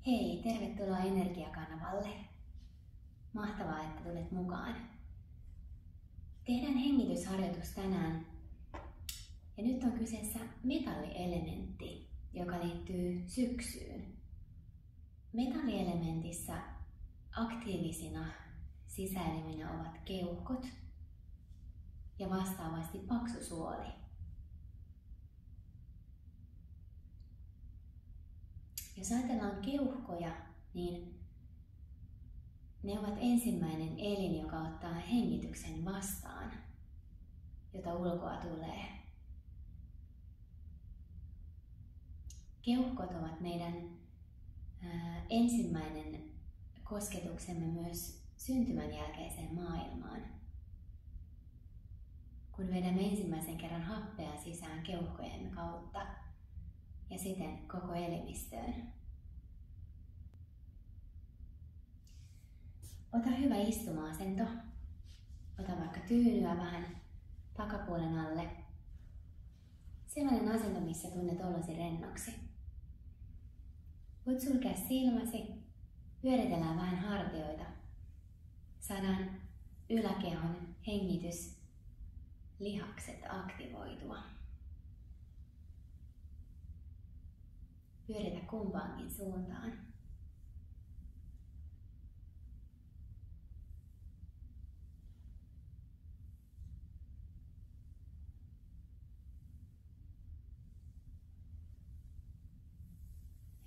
Hei, tervetuloa Energiakanavalle. Mahtavaa, että tulit mukaan. Tehdään hengitysharjoitus tänään. Ja nyt on kyseessä metallielementti, joka liittyy syksyyn. Metallielementissä aktiivisina sisäeliminä ovat keuhkot ja vastaavasti paksu suoli. Jos ajatellaan keuhkoja, niin ne ovat ensimmäinen elin, joka ottaa hengityksen vastaan, jota ulkoa tulee. Keuhkot ovat meidän ensimmäinen kosketuksemme myös syntymän jälkeiseen maailmaan. Kun vedämme ensimmäisen kerran happea sisään keuhkojen kautta ja siten koko elimistöön. Ota hyvä istuma-asento. Ota vaikka tyynyä vähän takapuolen alle. Sellainen asento, missä tunnet olosi rennoksi. Voit sulkea silmäsi, pyöritellään vähän hartioita. Saadaan yläkehon hengityslihakset aktivoitua. Pyöritä kumpaankin suuntaan.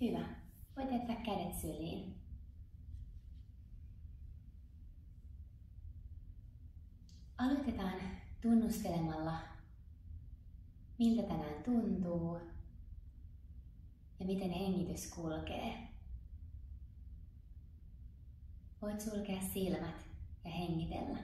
Hyvä. Voit jättää kädet syliin. Aloitetaan tunnustelemalla, miltä tänään tuntuu ja miten hengitys kulkee. Voit sulkea silmät ja hengitellä.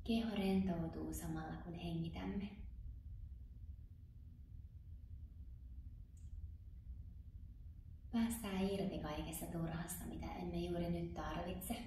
Keho rentoutuu samalla kun hengitämme. Päästään irti kaikesta turhasta, mitä emme juuri nyt tarvitse.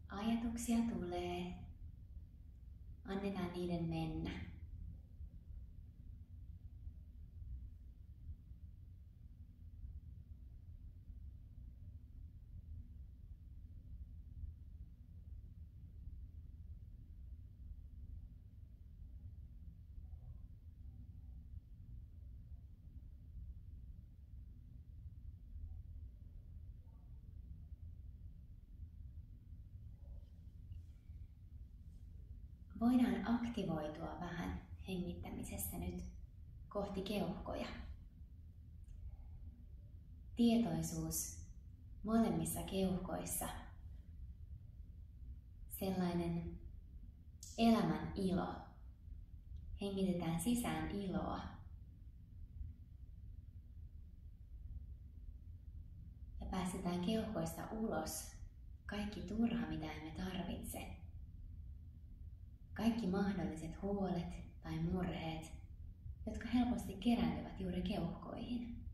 Ajatuksia tulee. Annetaan niiden mennä. Voidaan aktivoitua vähän hengittämisessä nyt kohti keuhkoja. Tietoisuus molemmissa keuhkoissa. Sellainen elämän ilo. Hengitetään sisään iloa. Ja päästetään keuhkoista ulos kaikki turha, mitä emme tarvitse. Kaikki mahdolliset huolet tai murheet, jotka helposti kerääntyvät juuri keuhkoihin.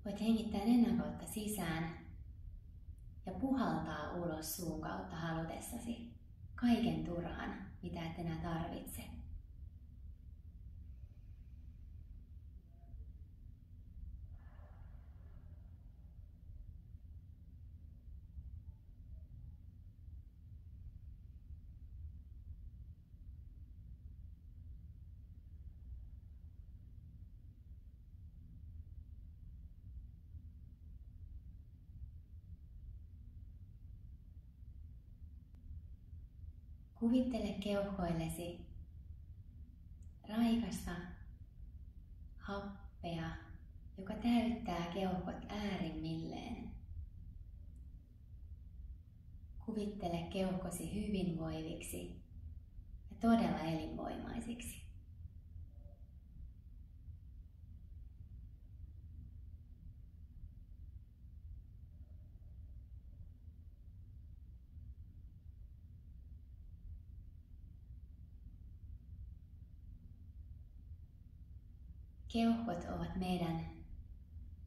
Voit hengittää nenän kautta sisään ja puhaltaa ulos suun kautta halutessasi kaiken turhan, mitä et enää tarvitse. Kuvittele keuhkoillesi raikasta happea, joka täyttää keuhkot äärimmilleen. Kuvittele keuhkosi hyvinvoiviksi ja todella elinvoimaisiksi. Keuhkot ovat meidän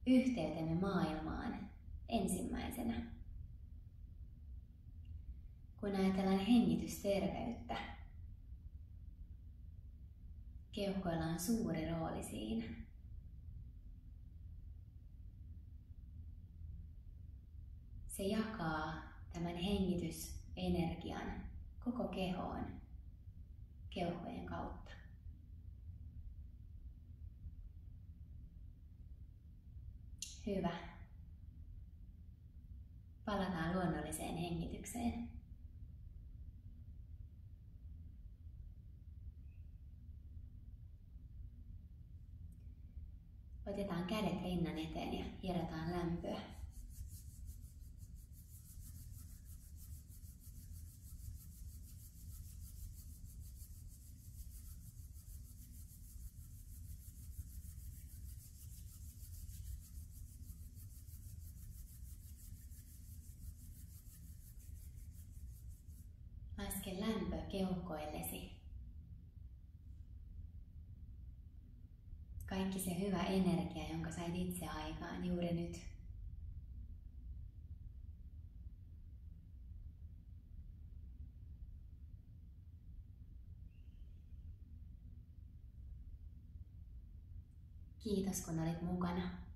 yhteytemme maailmaan ensimmäisenä. Kun ajatellaan hengitysterveyttä, keuhkoilla on suuri rooli siinä. Se jakaa tämän hengitysenergian koko kehoon keuhkojen kautta. Hyvä. Palataan luonnolliseen hengitykseen. Otetaan kädet rinnan eteen ja hierotaan lämpöä. Laske lämpö keuhkoillesi. Kaikki se hyvä energia, jonka sait itse aikaan juuri nyt. Kiitos kun olit mukana.